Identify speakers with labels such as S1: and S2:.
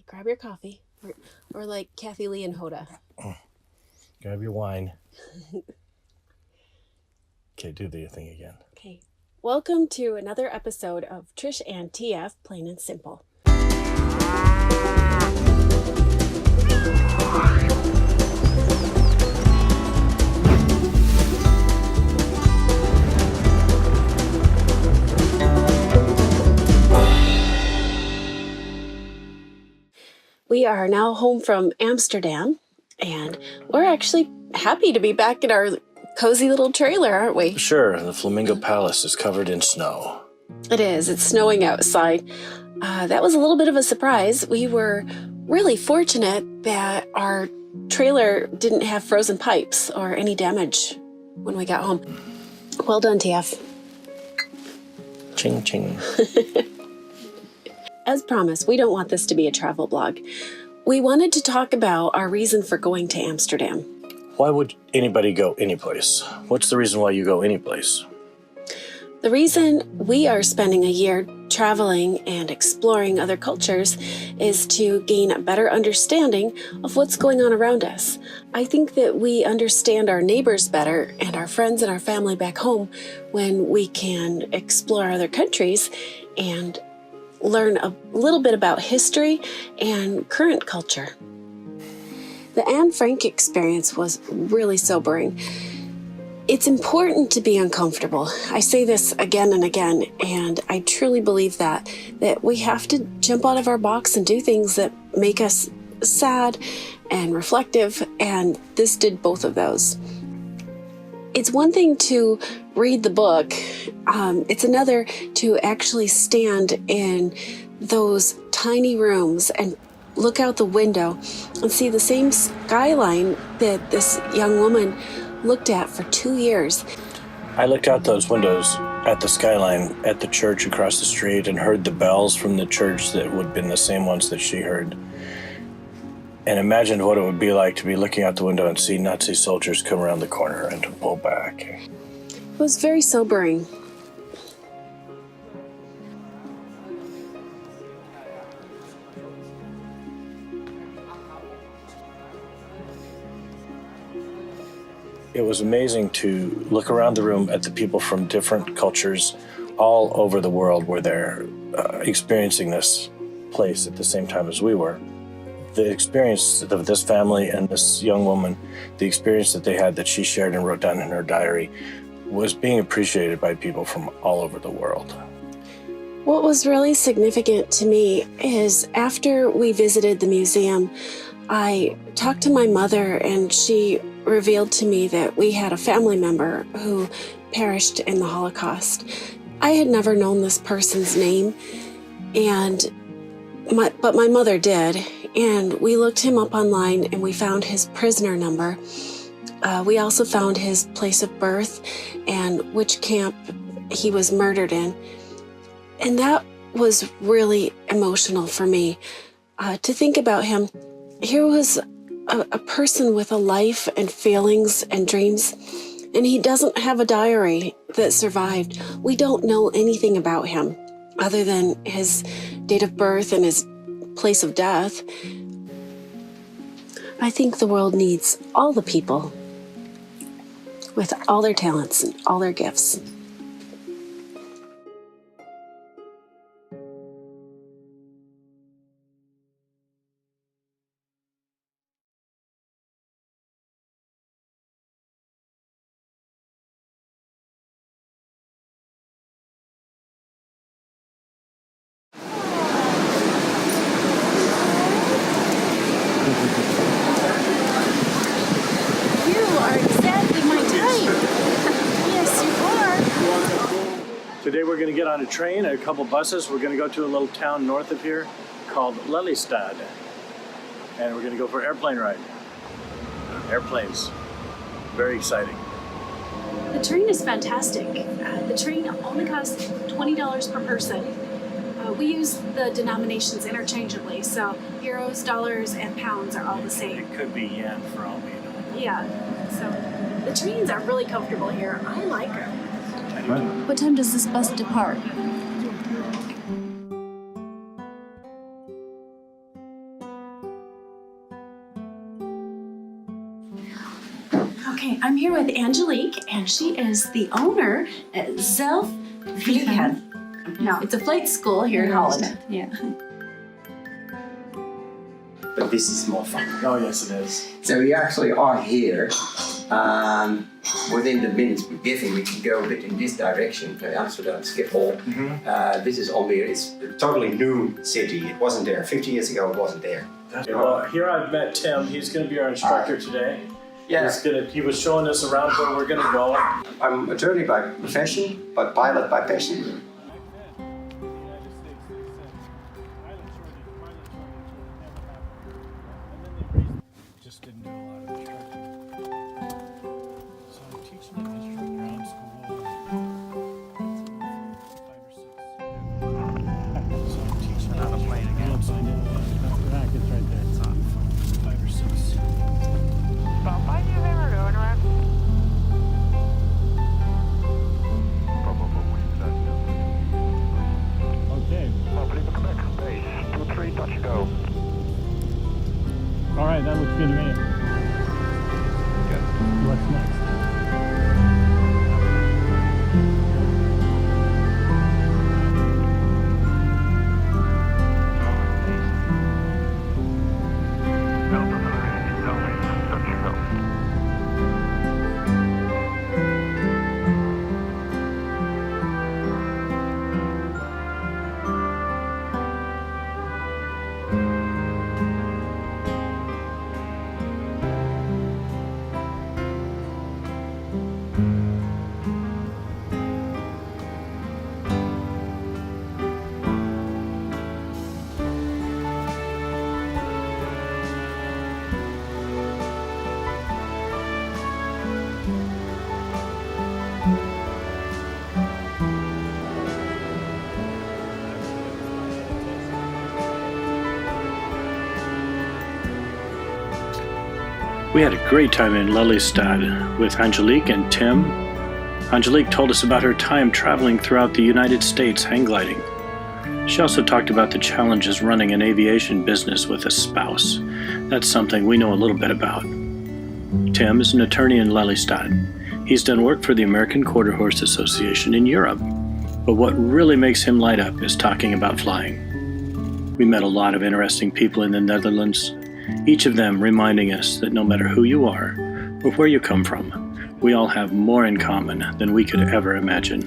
S1: grab your coffee. Or like Kathy Lee and Hoda.
S2: Grab your wine. Okay, do the thing again.
S1: Okay. Welcome to another episode of Trish and TF, Plain and Simple. We are now home from Amsterdam, and we're actually happy to be back in our cozy little trailer, aren't we?
S2: Sure, the Flamingo Palace is covered in snow.
S1: It is. It's snowing outside. That was a little bit of a surprise. We were really fortunate that our trailer didn't have frozen pipes or any damage when we got home. Well done, TF.
S2: Ching, ching.
S1: As promised, we don't want this to be a travel blog. We wanted to talk about our reason for going to Amsterdam.
S2: Why would anybody go anyplace? What's the reason why you go anyplace?
S1: The reason we are spending a year traveling and exploring other cultures is to gain a better understanding of what's going on around us. I think that we understand our neighbors better and our friends and our family back home when we can explore other countries and learn a little bit about history and current culture. The Anne Frank experience was really sobering. It's important to be uncomfortable. I say this again and again, and I truly believe that we have to jump out of our box and do things that make us sad and reflective, and this did both of those. It's one thing to read the book. It's another to actually stand in those tiny rooms and look out the window and see the same skyline that this young woman looked at for 2 years.
S2: I looked out those windows at the skyline at the church across the street and heard the bells from the church that would have been the same ones that she heard. And imagined what it would be like to be looking out the window and see Nazi soldiers come around the corner and to pull back.
S1: It was very sobering.
S2: It was amazing to look around the room at the people from different cultures all over the world where they're experiencing this place at the same time as we were. The experience of this family and this young woman, the experience that they had that she shared and wrote down in her diary, was being appreciated by people from all over the world.
S1: What was really significant to me is after we visited the museum, I talked to my mother and she revealed to me that we had a family member who perished in the Holocaust. I had never known this person's name, but my mother did, and we looked him up online and we found his prisoner number. We also found his place of birth and which camp he was murdered in. And that was really emotional for me to think about him. Here was a person with a life and feelings and dreams, and he doesn't have a diary that survived. We don't know anything about him other than his date of birth and his place of death. I think the world needs all the people with all their talents and all their gifts.
S2: Today we're going to get on a train and a couple buses. We're going to go to a little town north of here called Lelystad. And we're going to go for an airplane ride. Airplanes. Very exciting.
S1: The train is fantastic. The train only costs $20 per person. We use the denominations interchangeably, so euros, dollars, and pounds are all the same.
S2: It could be yen for all we know.
S1: Yeah, so the trains are really comfortable here. I like them.
S3: What time does this bus depart?
S1: Okay, I'm here with Angelique, and she is the owner at Flevoland. No, it's a flight school here in Holland.
S3: Yeah.
S4: But this is more fun.
S2: Oh, yes, it is.
S4: So we actually are here. Within the minutes we're giving, we can go a bit in this direction to Amsterdam Schiphol. This is Almere. It's a totally new city. It wasn't there. 50 years ago, it wasn't there.
S2: Well, here I've met Tim. He's going to be our instructor today.
S4: Yeah.
S2: He was showing us around where we're going to go.
S4: I'm attorney by profession, but pilot by passion.
S2: Just didn't do a lot of instructing. So I'm teaching the history of ground school. 5 or 6. So I'm teaching how to plane again. It's right there. It's on 5 or 6. Okay.
S5: Base 23, touch go.
S2: All right, that looks good to me.
S5: Good.
S2: What's next?
S5: Delta 3, touch go.
S2: We had a great time in Lelystad with Angelique and Tim. Angelique told us about her time traveling throughout the United States hang gliding. She also talked about the challenges running an aviation business with a spouse. That's something we know a little bit about. Tim is an attorney in Lelystad. He's done work for the American Quarter Horse Association in Europe. But what really makes him light up is talking about flying. We met a lot of interesting people in the Netherlands, each of them reminding us that no matter who you are or where you come from, we all have more in common than we could ever imagine.